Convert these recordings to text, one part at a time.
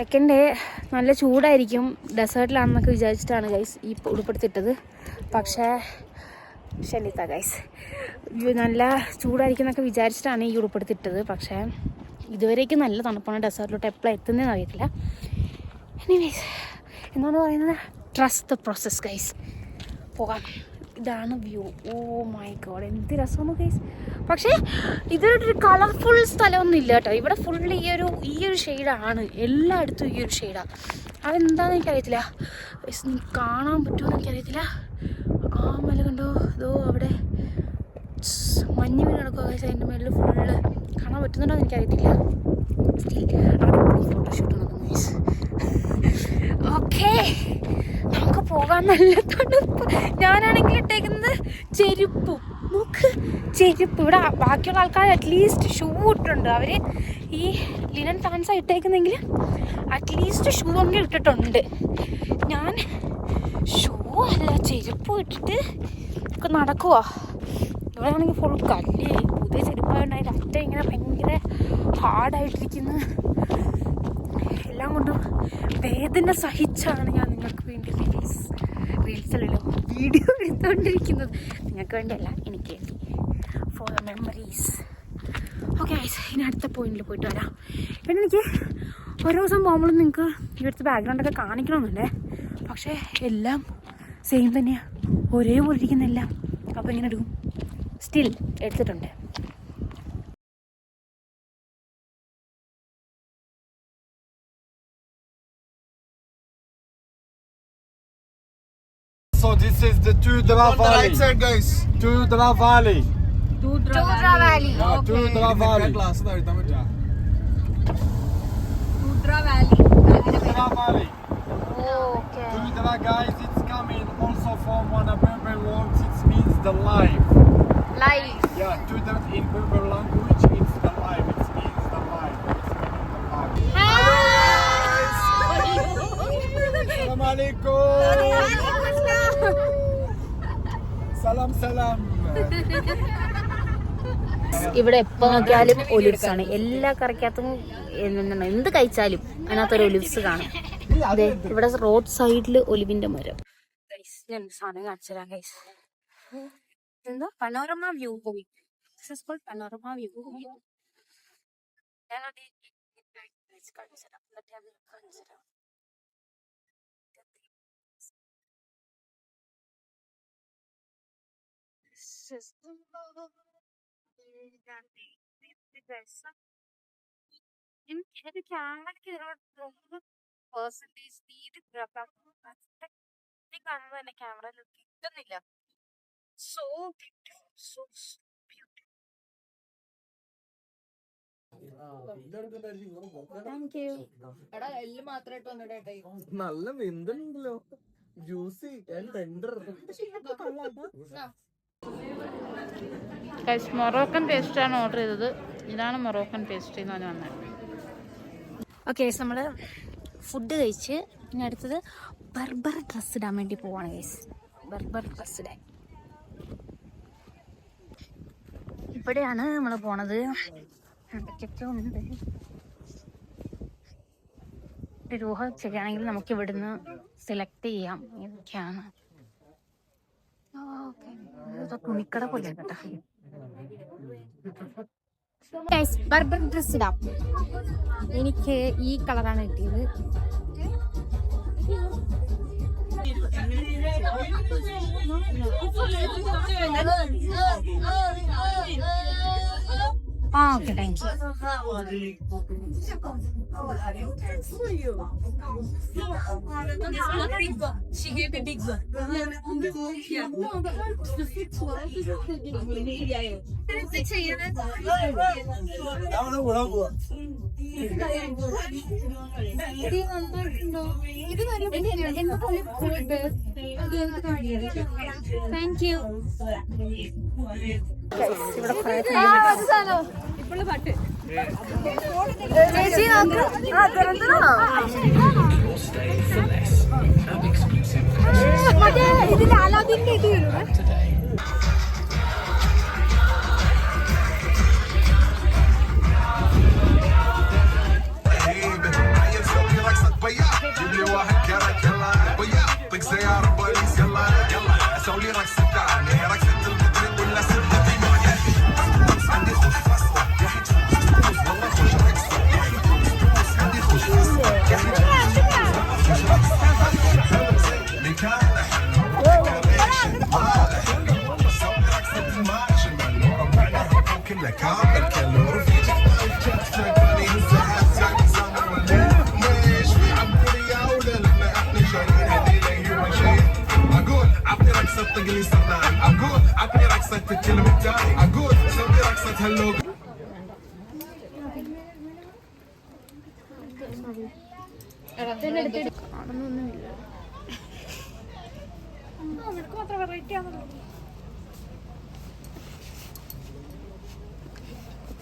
Second day നല്ല ചൂടായിരിക്കും, ഡെസേർട്ടിലാണെന്നൊക്കെ വിചാരിച്ചിട്ടാണ് ഗൈസ് ഈ ഉടുപ്പെടുത്തിട്ടത്. പക്ഷേ ഷെനിത്ത ഗൈസ് നല്ല ചൂടായിരിക്കും എന്നൊക്കെ വിചാരിച്ചിട്ടാണ് ഈ ഉടുപ്പെടുത്തിട്ടത്. പക്ഷേ ഇതുവരേക്കും നല്ല തണുപ്പാണ്. ഡെസേർട്ടിലോട്ട് എപ്പോഴാണ് എത്തുന്നതെന്ന് അറിയത്തില്ല. എനിവേസ് എന്നാണ് പറയുന്നത്, ട്രസ്റ്റ് ദ പ്രോസസ് ഗൈസ്. പോകാം. ഇതാണ് വ്യൂ. ഓ മൈ ഗോഡ്, എന്ത് രസമാണ് ഗൈസ്. പക്ഷേ ഇതൊരു കളർഫുൾ സ്ഥലമൊന്നും ഇല്ല കേട്ടോ. ഇവിടെ ഫുള്ള് ഈ ഒരു ഷെയ്ഡാണ്, എല്ലായിടത്തും ഈ ഒരു ഷെയ്ഡാണ്. അതെന്താണെന്ന് എനിക്കറിയത്തില്ല. കാണാൻ പറ്റുമോ എനിക്കറിയത്തില്ല. ആ മല കണ്ടോ, അതോ അവിടെ മഞ്ഞ് വീണ് കിടക്കുക ഗൈസ്. അതിൻ്റെ മേളിൽ ഫുള്ള് കാണാൻ പറ്റുന്നുണ്ടോ എന്ന് എനിക്കറിയത്തില്ല. അവിടെ ഫോട്ടോഷൂട്ട് നടക്കുന്നു ഗൈസ്. ഓക്കേ, നമുക്ക് പോകാൻ. നല്ല തണുപ്പ്. ഞാനാണെങ്കിൽ ഇട്ടേക്കുന്നത് ചെരുപ്പ്. നോക്ക്, ചെരുപ്പ്. ഇവിടെ ബാക്കിയുള്ള ആൾക്കാർ അറ്റ്ലീസ്റ്റ് ഷൂ ഇട്ടിട്ടുണ്ട്. അവർ ഈ ലിനൻ പാൻസാണ് ഇട്ടേക്കുന്നെങ്കിൽ അറ്റ്ലീസ്റ്റ് ഷൂ അങ്ങനെ ഇട്ടിട്ടുണ്ട്. ഞാൻ ഷൂ അല്ല ചെരുപ്പ് ഇട്ടിട്ട് ഒക്കെ നടക്കുവാ. ഇവിടെ ആണെങ്കിൽ ഫുൾ കല്ല്. പുതിയ ചെരുപ്പായതുകൊണ്ട് അതിൻ്റെ അറ്റ ഇങ്ങനെ ഭയങ്കര ഹാർഡായിട്ടിരിക്കുന്നു. എല്ലാം കൊണ്ടും വേദന സഹിച്ചാണ് ഞാൻ നിങ്ങൾക്ക് വേണ്ടി റീൽസിലല്ലോ വീഡിയോ എടുത്തുകൊണ്ടിരിക്കുന്നത്. നിങ്ങൾക്ക് വേണ്ടിയല്ല, എനിക്ക് വേണ്ടി, ഫോർ ദ മെമ്മറീസ്. ഓക്കെ ഇനി അടുത്ത പോയിന്റിൽ പോയിട്ട് വരാം. പിന്നെ എനിക്ക് ഓരോ ദിവസം പോകുമ്പോഴും നിങ്ങൾക്ക് ഇവിടുത്തെ ബാക്ക്ഗ്രൗണ്ടൊക്കെ കാണിക്കണമെന്നുണ്ടേ. പക്ഷേ എല്ലാം സെയിം തന്നെയാണ്, ഒരേപോലെ ഇരിക്കുന്നെല്ലാം. അപ്പോൾ ഇങ്ങനെ എടുക്കും. സ്റ്റിൽ എടുത്തിട്ടുണ്ട്. So this is the Tudra Valley. Right side, guys. Tudra Valley. Tudra Valley. Yeah, Tudra Valley. Class താഴ്ത്താൻ പറ്റില്ല. Tudra Valley. Tudra Valley. Okay. Tudra guys, it's coming also from one of Berber words. It means the life. Life. Yeah, Tudra in Berber language it's the life. It means the life. Assalamu alaikum. Salam salam. ഇവിടെ എപ്പോൾ നോക്കിയാലും olives ആണ്. എല്ലാ കറിക്കകത്തും എന്ത് കഴിച്ചാലും അതിനകത്തൊരു olives കാണും. അതെ, ഇവിടെ റോഡ് സൈഡിൽ ഒലിവിന്റെ മരം. ഞാൻ സാധനം കാണിച്ചു തരാം ഗൈസ്. എന്താ പനോരമ വ്യൂ പോയി. പനോരമ വ്യൂ പോയി. ഞാനത് കാണിച്ചു തരാം. എനിക്ക് ക്യാമറയ്ക്ക് കാണുന്നത് തന്നെ ക്യാമറയിൽ കിട്ടുന്നില്ല. So so thank you. നല്ല വെന്തുണ്ടല്ലോ, ജ്യൂസി ടെൻഡർ. മൊറോക്കൻ പേസ്റ്റാണ് ഓർഡർ ചെയ്തത്. ഇതാണ് മൊറോക്കൻ പേസ്ട്രി എന്ന് പറഞ്ഞ് വന്നത്. ഓക്കെ നമ്മൾ ഫുഡ് കഴിച്ച് ഇനി അടുത്തത് ബർബർ ഡ്രസ്സ് ഇടാൻ വേണ്ടി പോവാണ് ഗൈസ്. ബർബർ ഡ്രസ്സ് ഇടാൻ ഇവിടെയാണ് നമ്മൾ പോണത്. എന്തൊക്കെയൊക്കെ ഉണ്ട്. രൂപ ചെയ്യുകയാണെങ്കിൽ നമുക്ക് ഇവിടുന്ന് സെലക്ട് ചെയ്യാം ഏതൊക്കെയാണ്. തുണിക്കട പോലെ കേട്ടോ. ബർബർ ഡ്രസ് ഇടാം. എനിക്ക് ഈ കളറാണ് കിട്ടിയത്. Okay thank you. She gave the big one. Thank you. ചേച്ചി ഇതിൽ അലാദിന്റെ ഇത് വരും. I am so like كواليس يلا يلا سوي رقصة تاني رقصة المدرب ولا سرت في مايا عندي خوش فصلة يا حيت والله خوش رقصة يا حيت عندي خوش فصلة يا حيت خوش رقصة اللي كان حلو سوي رقصة الماتش الملو ربعنا الرقم كله كامل كله رفيجك ما يكتفك اني هزها زي زمر والليل ليش في عبقرية ولا لما احنا شايلين هدينا هيومن شيء اقول عطني رقصة طقلي صنان اقول عطني رقصة الكلمة التالي اقول سوي رقصة هاللوك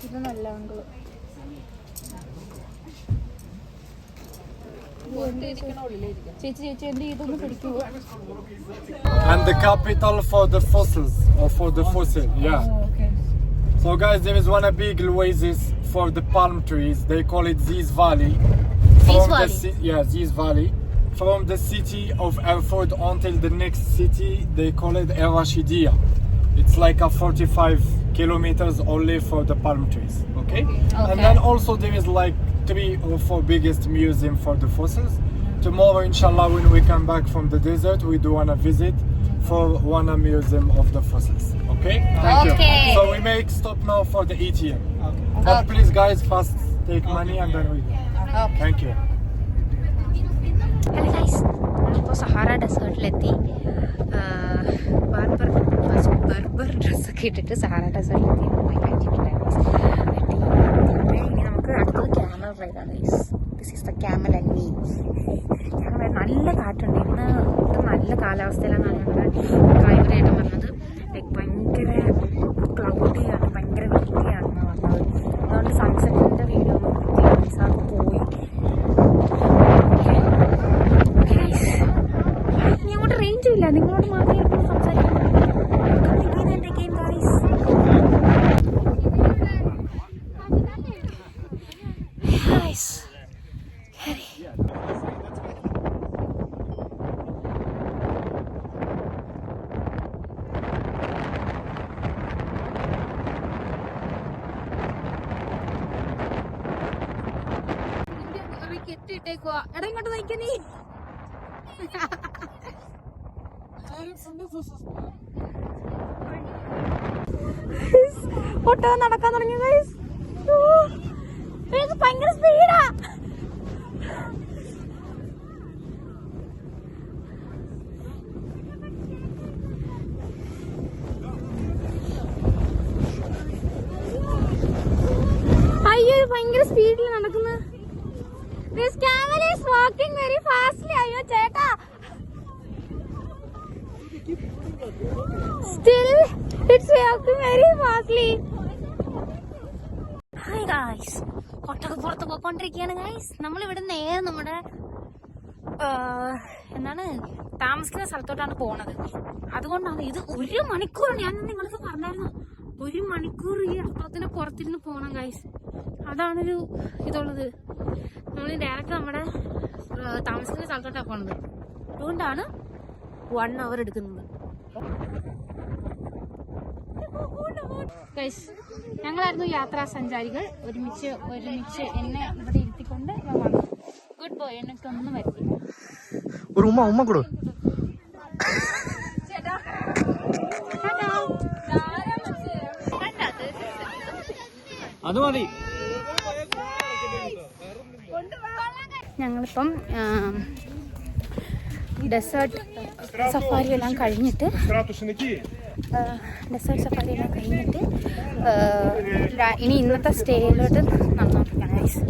ഇത് നല്ല ആംഗിള്. ചേച്ചി എന്റെ ഇതൊന്ന് പിടിക്കുവോ? And the capital for the fossils, or for the fossil, yeah. So guys, there is one big oasis for the palm trees. They call it Ziz Valley. Ziz Valley. From the city of Erfurt until the next city, they call it El Rashidia. It's like a 45 kilometers only for the palm trees, okay? And then also there is like 3 or 4 biggest museum for the fossils. Tomorrow, inshallah, when we come back from the desert, we do want to visit for one museum of the fossils, okay? Thank you. So we make stop now for the ATM. But please guys, first take money and then we go. Thank you. Hello guys, നമ്മളിപ്പോൾ Sahara ഡെസേർട്ടിലെത്തി. Berber ഡ്രസ്സൊക്കെ ഇട്ടിട്ട് Sahara ഡെസേർട്ടിലെത്തി പോയി കഴിച്ചിട്ടുണ്ടായിരുന്നു. ഇനി നമുക്ക് അടുത്തത് ക്യാമൽ റൈഡാണ് guys. This is the camel and me. Camel നല്ല കാറ്റുണ്ട് ഇന്ന്. നല്ല കാലാവസ്ഥയിലാണ് ഡ്രൈവറായിട്ട് പറഞ്ഞത്. ലൈക്ക് ഭയങ്കര ക്ലൗഡിയാണ്, ഭയങ്കര വൃത്തിയാണെന്നാണ് പറഞ്ഞത്. അതുകൊണ്ട് സൺസെറ്റിൻ്റെ വീഡിയോ ഒന്നും അത് പോയി. ഇനി അങ്ങോട്ട് റേഞ്ചും ഇല്ല, നിങ്ങളോട് മാത്രമേ ഇപ്പോൾ സംസാരിക്കാൻ കെട്ടിട്ടേക്കുവാ. എടാ ഇങ്ങോട്ട് നയിക്ക നീ. ഒട്ടോ നടക്കാൻ തുടങ്ങി ഗൈസ്. ഭയങ്കര സ്പീഡാ. അയ്യോ ഭയങ്കര സ്പീഡിൽ നടക്കുന്നു. This camel is walking very fastly. അയ്യോ ചേട്ടാ. Still, it's walking very fastly. Hi guys. ഒട്ടകപ്പുറത്ത് പോയിക്കൊണ്ടിരിക്കുകയാണ് ഗൈസ്. നമ്മളിവിടെ നേരെ നമ്മുടെ എന്താണ് താമസിക്കുന്ന സ്ഥലത്തോട്ടാണ് പോണത്. അതുകൊണ്ടാണ് ഇത് 1 മണിക്കൂർ. ഞാൻ നിങ്ങൾക്ക് പറഞ്ഞായിരുന്നു 1 മണിക്കൂർ ഈ അപ്പുറത്തിന് പുറത്തിരുന്ന് പോകണം ഗൈസ്. അതാണൊരു ഇതുള്ളത്. നമ്മൾ ഡയറക്റ്റ് നമ്മുടെ താമസിക്കുന്ന സ്ഥലത്തോട്ടാണ് പോണത്. അതുകൊണ്ടാണ് 1 അവർ എടുക്കുന്നത്. ഗൈസ്, ഞങ്ങളായിരുന്നു യാത്രാ സഞ്ചാരികൾ. ഒരുമിച്ച് എന്നെ ഇവിടെ ഇരുത്തിക്കൊണ്ട് വന്നു. ഗുഡ് ബോയ്, എനിക്കൊന്നും വരുത്തില്ല. ഒരു ഉമ്മ കൊടു. അത് മതി. ഞങ്ങളിപ്പം ഡെസേർട്ട് സഫാരി എല്ലാം കഴിഞ്ഞിട്ട് ഇനി ഇന്നത്തെ സ്റ്റേയിലോട്ട് നടന്നുകൊണ്ടിരിക്കുകയാണ് ഗൈസ്.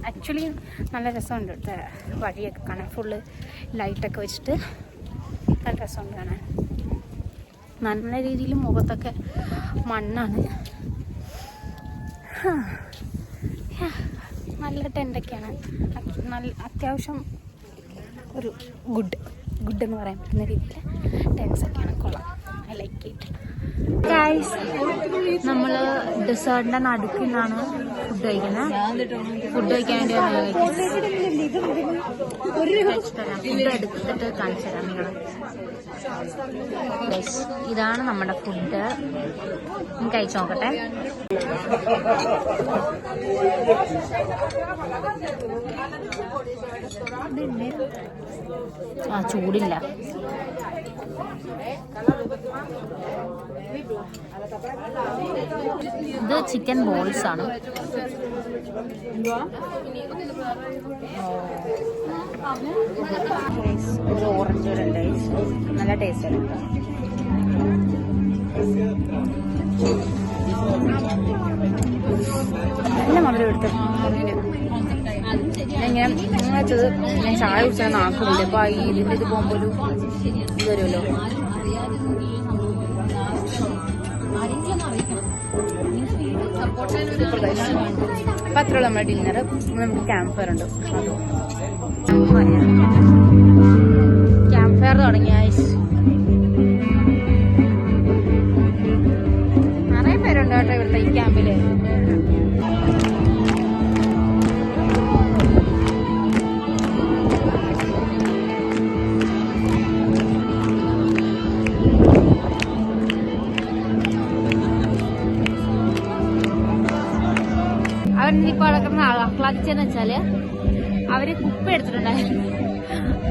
ആക്ച്വലി നല്ല രസമുണ്ട് ഇവിടുത്തെ വഴിയൊക്കെ കാണാൻ. ഫുള്ള് ലൈറ്റൊക്കെ വെച്ചിട്ട് നല്ല രസമുണ്ട് കാണാൻ. നല്ല രീതിയിൽ മുഖത്തൊക്കെ മണ്ണാണ്. നല്ല ടെൻ്റൊക്കെയാണ്. നല്ല അത്യാവശ്യം ഒരു ഗുഡ് എന്ന് പറയാൻ പറ്റുന്ന രീതിയിൽ ടെൻസൊക്കെയാണ്. കൊള്ളാം. I like it. ഗൈസ്, നമ്മൾ ഡെസേർട്ടിൻ്റെ നടുക്കിൽ നിന്നാണ് ഫുഡ് കഴിക്കുന്നത്. ഫുഡ് കഴിക്കാൻ വേണ്ടി ഫുഡ് എടുത്തിട്ട് കാണിച്ചു തരാം നിങ്ങൾ. ഇതാണ് നമ്മുടെ ഫുഡ്. കഴിച്ചു നോക്കട്ടെ. ആ ചൂടില്ല. ഇത് ചിക്കൻ ബോൾസ് ആണ്. ഒരു ഓറഞ്ച് ഉണ്ട്, നല്ല ടേസ്റ്റ് ആണ്. നല്ല മധുരം എടുത്ത് ഞാൻ വെച്ചത് ഞാൻ ചായ കുടിച്ചാൽ നാക്കുന്നില്ല. അപ്പൊ ഈ ഇതിൻ്റെ ഇത് പോകുമ്പോൾ ഒരു ഇത് വരുമല്ലോ. അപ്പൊ അത്രയുള്ള നമ്മുടെ ഡിന്നർ. നമുക്ക് ക്യാമ്പ് ഫയർ ഉണ്ട്. ക്യാമ്പ് ഫയർ തുടങ്ങിയ നിറയെ പേരുണ്ട് കേട്ടോ ഇവിടുത്തെ ഈ ക്യാമ്പില്. അവരിപ്പോ കിടക്കുന്ന ആഹ്ലാദിച്ചെന്ന് വെച്ചാല് അവര് കുപ്പ എടുത്തിട്ടുണ്ടായിരുന്നു.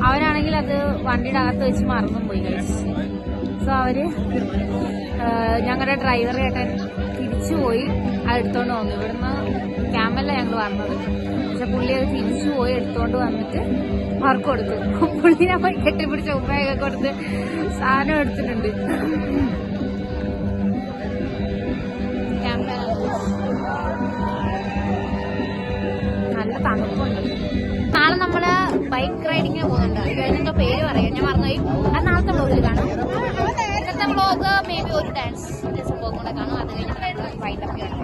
അവരാണെങ്കിൽ അത് വണ്ടിയുടെ അകത്ത് വെച്ച് മറന്നും പോയി കഴിച്ചു. സോ അവര് ഞങ്ങളുടെ ഡ്രൈവർ ചേട്ടൻ തിരിച്ചുപോയി അത് എടുത്തോണ്ട് വന്നു. ഇവിടുന്ന് ക്യാമ്പല്ല ഞങ്ങൾ വന്നത്. പക്ഷെ പുള്ളി അത് തിരിച്ചു പോയി എടുത്തോണ്ട് വന്നിട്ട് അവർക്ക് കൊടുത്തു. പുള്ളിനെ പോയി കെട്ടിപ്പിടിച്ച ഉമ്മയൊക്കെ കൊടുത്ത് സാധനം എടുത്തിട്ടുണ്ട്. നല്ല തണുപ്പുണ്ട്. നാളെ നമ്മള് ബൈക്ക് റൈഡിങ്ങിന് പോകുന്നുണ്ട്. അതിനെന്തോ പേര് പറയാം, ഞാൻ മറന്നുപോയി. അത് നാളത്തെ വ്ളോഗിൽ കാണാം. ഇന്നത്തെ വ്ളോഗ് മേ ബി ഒരു ഡാൻസ് വ്ളോഗ് കൂടെ കാണും. അത് കഴിഞ്ഞിട്ട് വൈൻഡപ്പ് ചെയ്യണം.